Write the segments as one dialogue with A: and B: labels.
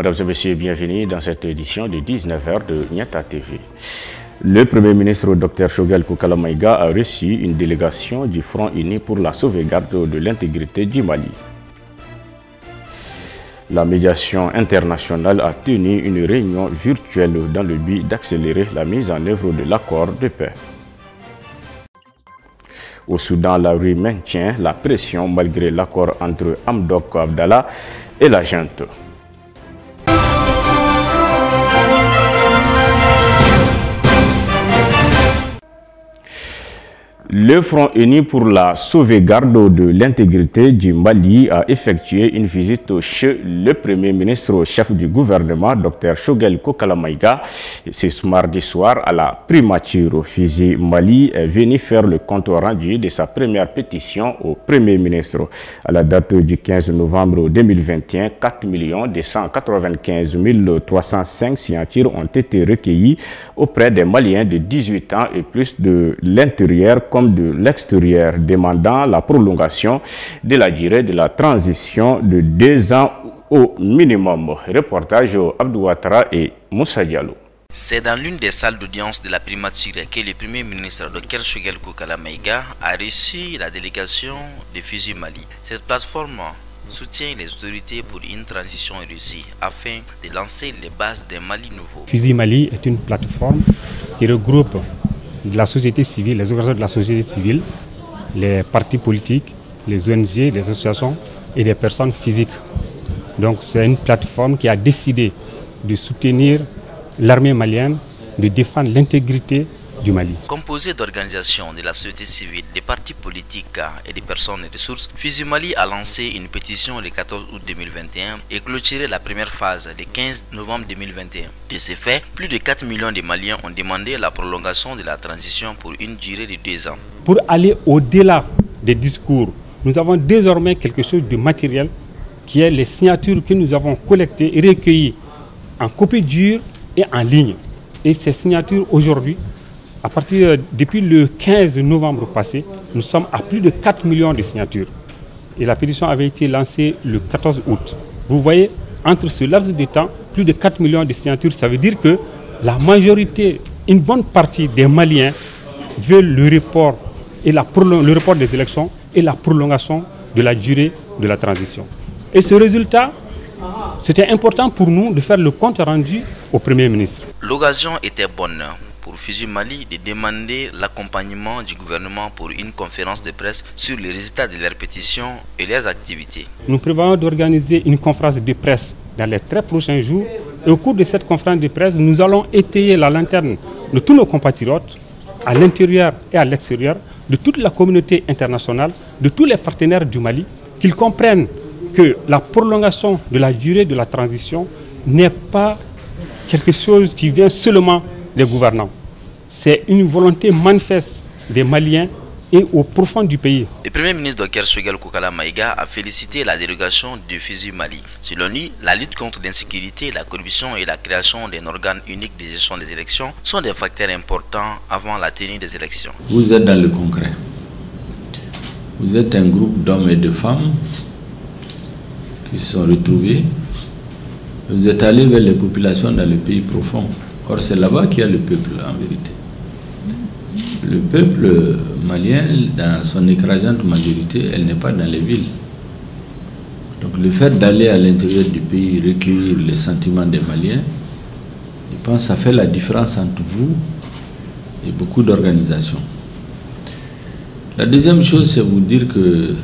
A: Mesdames et messieurs, bienvenue dans cette édition de 19h de Niata TV. Le Premier ministre Dr Choguel Kokala Maïga a reçu une délégation du Front Uni pour la sauvegarde de l'intégrité du Mali. La médiation internationale a tenu une réunion virtuelle dans le but d'accélérer la mise en œuvre de l'accord de paix. Au Soudan, la rue maintient la pression malgré l'accord entre Hamdok Abdallah et la junte. Le Front Uni pour la sauvegarde de l'intégrité du Mali a effectué une visite chez le Premier ministre chef du gouvernement, Dr Choguel Kokala Maïga. Ce mardi soir, à la primature Fizi Mali, est venu faire le compte rendu de sa première pétition au Premier ministre. À la date du 15 novembre 2021, 4 295 305 signatures ont été recueillies auprès des Maliens de 18 ans et plus de l'intérieur comme de l'extérieur, demandant la prolongation de la durée de la transition de 2 ans au minimum. Reportage Abdou Ouattara et Moussa Diallo.
B: C'est dans l'une des salles d'audience de la primature que le Premier ministre Dr Choguel Kokala Maïga a reçu la délégation de Fizi Mali. Cette plateforme soutient les autorités pour une transition réussie afin de lancer les bases d'un Mali nouveau.
C: Fizi Mali est une plateforme qui regroupe de la société civile, les organisations de la société civile, les partis politiques, les ONG, les associations et les personnes physiques. Donc c'est une plateforme qui a décidé de soutenir l'armée malienne, de défendre l'intégrité du Mali.
B: Composé d'organisations de la société civile, des partis politiques et des personnes et ressources, Fizi Mali a lancé une pétition le 14 août 2021 et clôturé la première phase le 15 novembre 2021. De ce fait, plus de 4 millions de Maliens ont demandé la prolongation de la transition pour une durée de 2 ans.
C: Pour aller au-delà des discours, nous avons désormais quelque chose de matériel qui est les signatures que nous avons collectées et recueillies en copie dure et en ligne. Et ces signatures aujourd'hui, depuis le 15 novembre passé, nous sommes à plus de 4 millions de signatures. Et la pétition avait été lancée le 14 août. Vous voyez, entre ce laps de temps, plus de 4 millions de signatures, ça veut dire que la majorité, une bonne partie des Maliens veulent le report des élections et la prolongation de la durée de la transition. Et ce résultat, c'était important pour nous de faire le compte rendu au Premier ministre.
B: L'occasion était bonne pour Fizi Mali de demander l'accompagnement du gouvernement pour une conférence de presse sur les résultats de leurs pétitions et leurs activités.
C: Nous prévoyons d'organiser une conférence de presse dans les très prochains jours. Et au cours de cette conférence de presse, nous allons étayer la lanterne de tous nos compatriotes, à l'intérieur et à l'extérieur, de toute la communauté internationale, de tous les partenaires du Mali, qu'ils comprennent que la prolongation de la durée de la transition n'est pas quelque chose qui vient seulement des gouvernants. C'est une volonté manifeste des Maliens et au profond du pays.
B: Le Premier ministre Dr Choguel Kokala Maïga a félicité la délégation de Fizi Mali. Selon lui, la lutte contre l'insécurité, la corruption et la création d'un organe unique de gestion des élections sont des facteurs importants avant la tenue des élections.
D: Vous êtes dans le concret. Vous êtes un groupe d'hommes et de femmes qui se sont retrouvés. Vous êtes allés vers les populations dans les pays profonds. Or, c'est là-bas qu'il y a le peuple, en vérité. Le peuple malien, dans son écrasante majorité, elle n'est pas dans les villes. Donc, le fait d'aller à l'intérieur du pays recueillir les sentiments des Maliens, je pense que ça fait la différence entre vous et beaucoup d'organisations. La deuxième chose, c'est vous dire que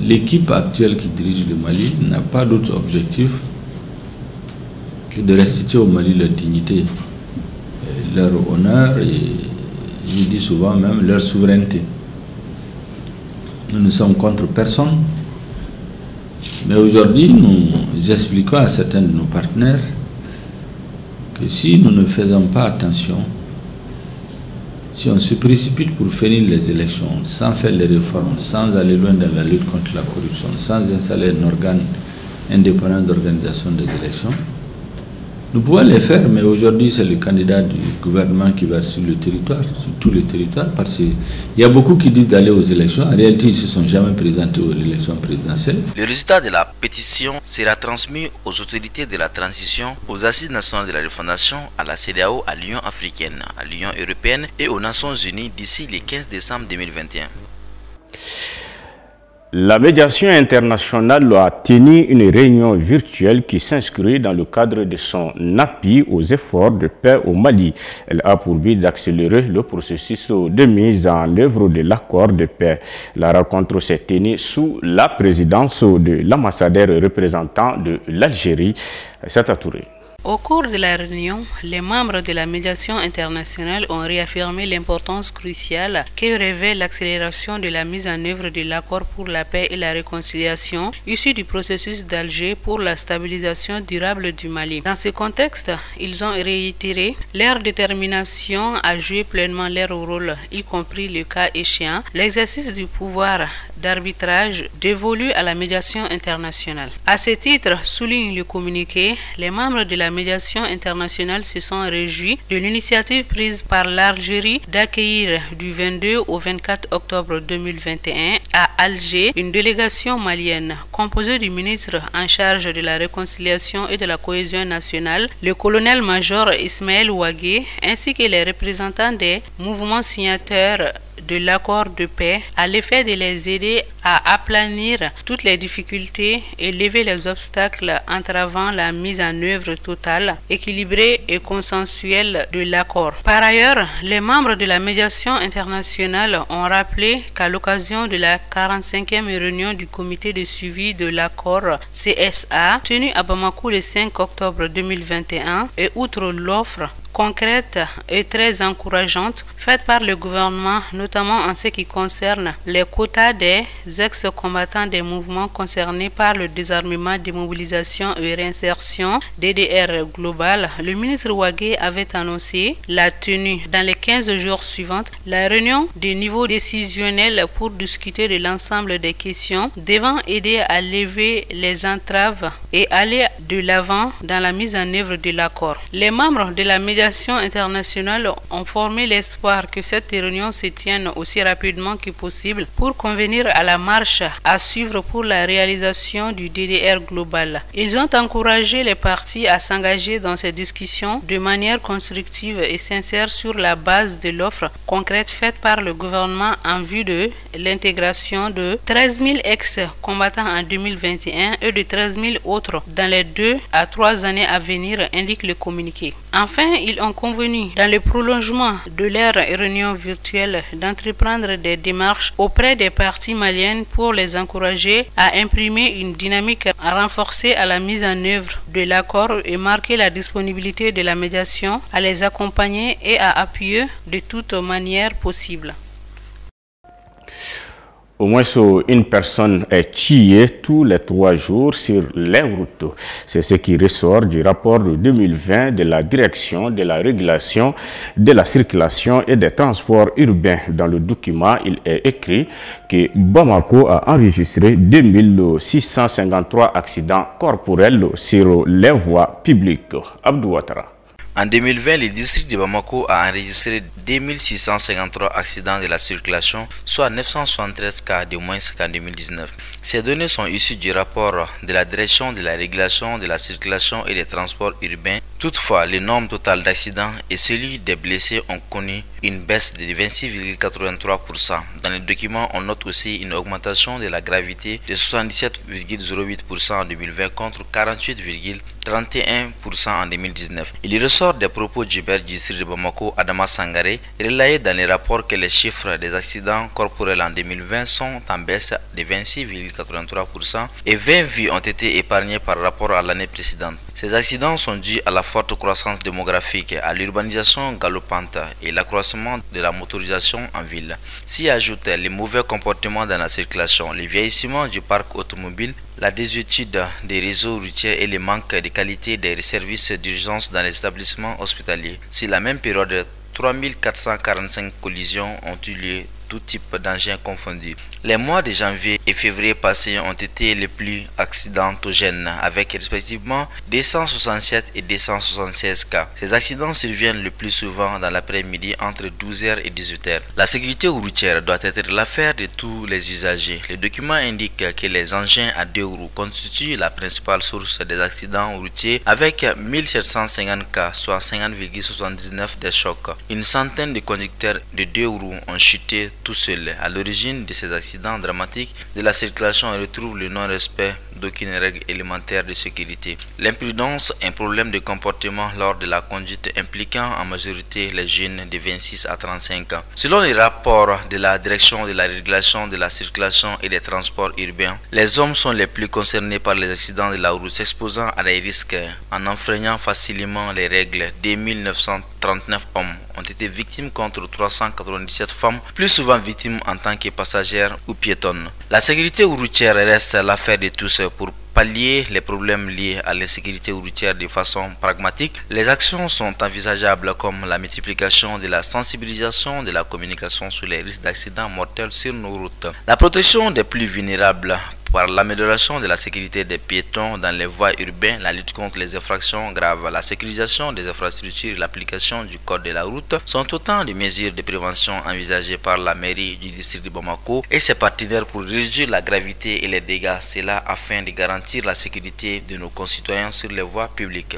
D: l'équipe actuelle qui dirige le Mali n'a pas d'autre objectif que de restituer au Mali leur dignité, leur honneur et, je dis souvent même, leur souveraineté. Nous ne sommes contre personne, mais aujourd'hui nous expliquons à certains de nos partenaires que si nous ne faisons pas attention, si on se précipite pour finir les élections sans faire les réformes, sans aller loin dans la lutte contre la corruption, sans installer un organe indépendant d'organisation des élections, Nous pouvons les faire, mais aujourd'hui, c'est le candidat du gouvernement qui va sur le territoire, sur tout le territoire, parce qu'il y a beaucoup qui disent d'aller aux élections. En réalité, ils ne se sont jamais présentés aux élections présidentielles.
B: Le résultat de la pétition sera transmis aux autorités de la transition, aux Assises nationales de la refondation, à la CEDEAO, à l'Union africaine, à l'Union européenne et aux Nations unies d'ici le 15 décembre 2021.
A: La médiation internationale a tenu une réunion virtuelle qui s'inscrit dans le cadre de son appui aux efforts de paix au Mali. Elle a pour but d'accélérer le processus de mise en œuvre de l'accord de paix. La rencontre s'est tenue sous la présidence de l'ambassadeur représentant de l'Algérie, Aïssata Touré.
E: Au cours de la réunion, les membres de la médiation internationale ont réaffirmé l'importance cruciale que revêt l'accélération de la mise en œuvre de l'accord pour la paix et la réconciliation issu du processus d'Alger pour la stabilisation durable du Mali. Dans ce contexte, ils ont réitéré leur détermination à jouer pleinement leur rôle, y compris le cas échéant, l'exercice du pouvoir d'arbitrage dévolu à la médiation internationale. À ce titre, souligne le communiqué, les membres de la médiation internationale se sont réjouis de l'initiative prise par l'Algérie d'accueillir du 22 au 24 octobre 2021 à Alger une délégation malienne composée du ministre en charge de la réconciliation et de la cohésion nationale, le colonel-major Ismaël Ouagué, ainsi que les représentants des mouvements signataires de l'accord de paix à l'effet de les aider à aplanir toutes les difficultés et lever les obstacles entravant la mise en œuvre totale, équilibrée et consensuelle de l'accord. Par ailleurs, les membres de la médiation internationale ont rappelé qu'à l'occasion de la 45e réunion du comité de suivi de l'accord CSA, tenue à Bamako le 5 octobre 2021, et outre l'offre concrète et très encourageante faite par le gouvernement, notamment en ce qui concerne les quotas des ex-combattants des mouvements concernés par le désarmement, démobilisation et réinsertion DDR global, le ministre Ouagué avait annoncé la tenue dans les 15 jours suivants la réunion de niveau décisionnel pour discuter de l'ensemble des questions devant aider à lever les entraves et aller de l'avant dans la mise en œuvre de l'accord. Les membres de la médiation internationale ont formé l'espoir que cette réunion se tienne aussi rapidement que possible pour convenir à la marche à suivre pour la réalisation du DDR global. Ils ont encouragé les parties à s'engager dans ces discussions de manière constructive et sincère sur la base de l'offre concrète faite par le gouvernement en vue de l'intégration de 13 000 ex-combattants en 2021 et de 13 000 autres dans les 2 à 3 années à venir, indique le communiqué. Enfin, ils ont convenu, dans le prolongement de leur réunion virtuelle, d'entreprendre des démarches auprès des parties maliennes pour les encourager à imprimer une dynamique renforcée à la mise en œuvre de l'accord et marquer la disponibilité de la médiation à les accompagner et à appuyer de toute manière possible.
A: Au moins une personne est tuée tous les 3 jours sur les routes. C'est ce qui ressort du rapport de 2020 de la Direction de la régulation de la circulation et des transports urbains. Dans le document, il est écrit que Bamako a enregistré 2653 accidents corporels sur les voies publiques. Abdou Ouattara.
B: En 2020, le district de Bamako a enregistré 2653 accidents de la circulation, soit 973 cas de moins qu'en 2019. Ces données sont issues du rapport de la Direction de la régulation de la circulation et des transports urbains. Toutefois, le nombre total d'accidents et celui des blessés ont connu une baisse de 26,83%. Dans le document, on note aussi une augmentation de la gravité de 77,08% en 2020 contre 48,31% en 2019. Il ressort des propos du maire du district de Bamako, Adama Sangaré, relayé dans les rapports que les chiffres des accidents corporels en 2020 sont en baisse de 26,83% et 20 vies ont été épargnées par rapport à l'année précédente. Ces accidents sont dus à la forte croissance démographique, à l'urbanisation galopante et l'accroissement de la motorisation en ville. S'y ajoutent les mauvais comportements dans la circulation, le vieillissement du parc automobile, la désuétude des réseaux routiers et le manque de qualité des services d'urgence dans les établissements hospitaliers. Sur la même période, 3445 collisions ont eu lieu tout type d'engins confondus. Les mois de janvier et février passés ont été les plus accidentogènes, avec respectivement 267 et 276 cas. Ces accidents surviennent le plus souvent dans l'après-midi entre 12h et 18h. La sécurité routière doit être l'affaire de tous les usagers. Les documents indiquent que les engins à 2 roues constituent la principale source des accidents routiers avec 1750 cas, soit 50,79 des chocs. Une centaine de conducteurs de 2 roues ont chuté tout seuls. À l'origine de ces accidents dramatiques de la circulation, on retrouve le non-respect d'aucune règle élémentaire de sécurité. L'imprudence, un problème de comportement lors de la conduite impliquant en majorité les jeunes de 26 à 35 ans. Selon les rapports de la Direction de la régulation de la circulation et des transports urbains, les hommes sont les plus concernés par les accidents de la route, s'exposant à des risques en enfreignant facilement les règles. 2939 hommes ont été victimes contre 397 femmes, plus souvent victimes en tant que passagères ou piétonnes. La sécurité routière reste l'affaire de tous. Pour pallier les problèmes liés à l'insécurité routière de façon pragmatique, les actions sont envisageables comme la multiplication de la sensibilisation de la communication sur les risques d'accidents mortels sur nos routes, la protection des plus vulnérables par l'amélioration de la sécurité des piétons dans les voies urbaines, la lutte contre les infractions graves, la sécurisation des infrastructures et l'application du code de la route sont autant de mesures de prévention envisagées par la mairie du district de Bamako et ses partenaires pour réduire la gravité et les dégâts, cela afin de garantir la sécurité de nos concitoyens sur les voies publiques.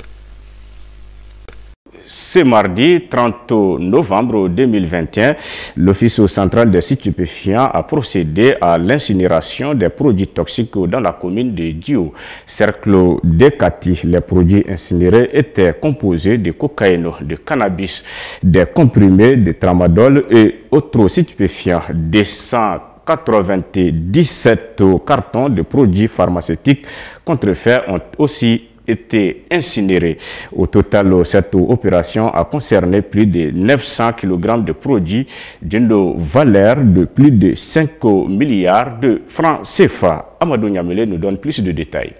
A: Ce mardi 30 novembre 2021, l'Office central des stupéfiants a procédé à l'incinération des produits toxiques dans la commune de Dio. Cercle de Kati, les produits incinérés étaient composés de cocaïne, de cannabis, des comprimés de tramadol et autres stupéfiants. 297 cartons de produits pharmaceutiques contrefaits ont aussi été incinérés. Au total, cette opération a concerné plus de 900 kg de produits d'une valeur de plus de 5 milliards de francs CFA. Amadou Niamele nous donne plus de détails.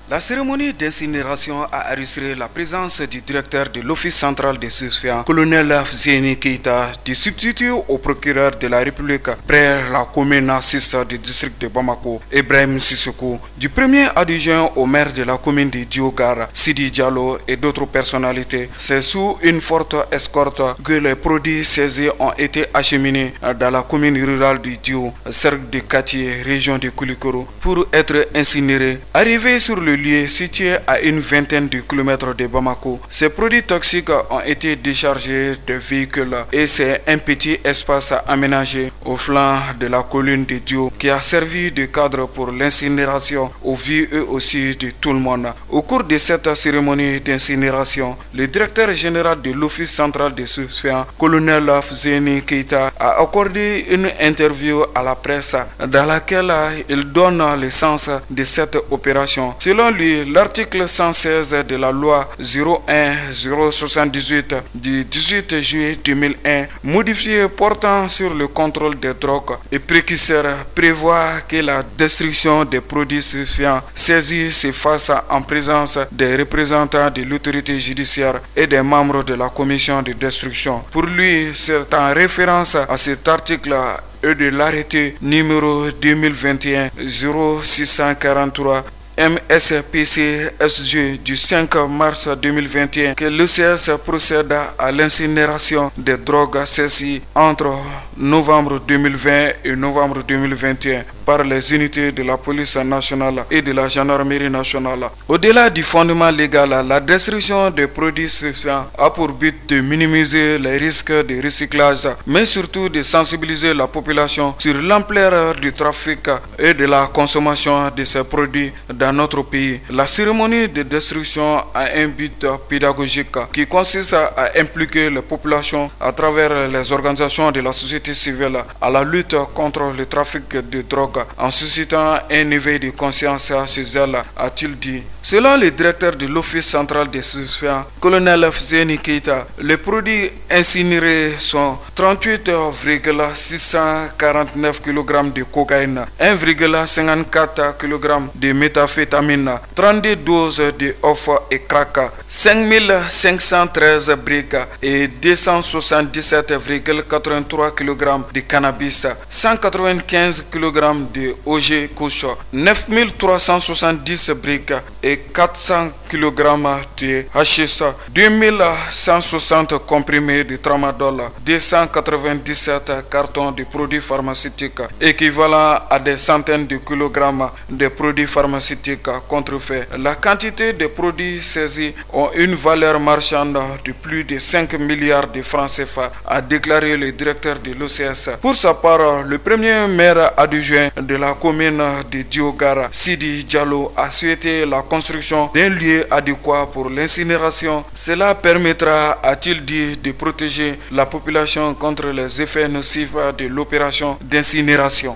F: La cérémonie d'incinération a illustré la présence du directeur de l'Office central des stupéfiants, colonel Zéni Keita, du substitut au procureur de la République près la commune 6 du district de Bamako, Ibrahim Sissoko, du premier adjoint au maire de la commune de Diogara, Sidi Diallo et d'autres personnalités. C'est sous une forte escorte que les produits saisis ont été acheminés dans la commune rurale de Dio, cercle de Kati, région de Koulikoro, pour être incinérés. Arrivés sur le lieu situé à une vingtaine de kilomètres de Bamako, ces produits toxiques ont été déchargés de véhicules et c'est un petit espace aménagé au flanc de la colline de Dio qui a servi de cadre pour l'incinération au vu eux aussi de tout le monde. Au cours de cette cérémonie d'incinération, le directeur général de l'Office central des stupéfiants, colonel Zéni Keita, a accordé une interview à la presse dans laquelle il donne le sens de cette opération. Selon lui, l'article 116 de la loi 01-078 du 18 juillet 2001, modifié portant sur le contrôle des drogues et précurseurs, prévoit que la destruction des produits stupéfiants saisis se fasse en présence des représentants de l'autorité judiciaire et des membres de la commission de destruction. Pour lui, c'est en référence à cet article et de l'arrêté numéro 2021-0643 MSPC-SG du 5 mars 2021 que l'OCS procède à l'incinération des drogues saisies entre novembre 2020 et novembre 2021 par les unités de la police nationale et de la gendarmerie nationale. Au-delà du fondement légal, la destruction des produits stupéfiants a pour but de minimiser les risques de recyclage, mais surtout de sensibiliser la population sur l'ampleur du trafic et de la consommation de ces produits dans notre pays. La cérémonie de destruction a un but pédagogique qui consiste à impliquer les populations à travers les organisations de la société civile à la lutte contre le trafic de drogue en suscitant un éveil de conscience chez elles, a-t-il dit. Selon le directeur de l'Office central des stupéfiants, colonel Zéni Keita, les produits incinérés sont 38,649 kg de cocaïne, 1,54 kg de méthamphétamine, méthamphétamine, 32 doses de off et crack, 5513 briques et 277,83 kg de cannabis, 195 kg de OG couche, 9370 briques et 400 kg de hashish, 2160 comprimés de tramadol, 297 cartons de produits pharmaceutiques équivalent à des centaines de kilogrammes de produits pharmaceutiques contrefaits. La quantité de produits saisis ont une valeur marchande de plus de 5 milliards de francs CFA, a déclaré le directeur de l'OCS. Pour sa part, le premier maire adjoint de la commune de Diogara, Sidi Diallo, a souhaité la construction d'un lieu adéquat pour l'incinération. Cela permettra, a-t-il dit, de protéger la population contre les effets nocifs de l'opération d'incinération.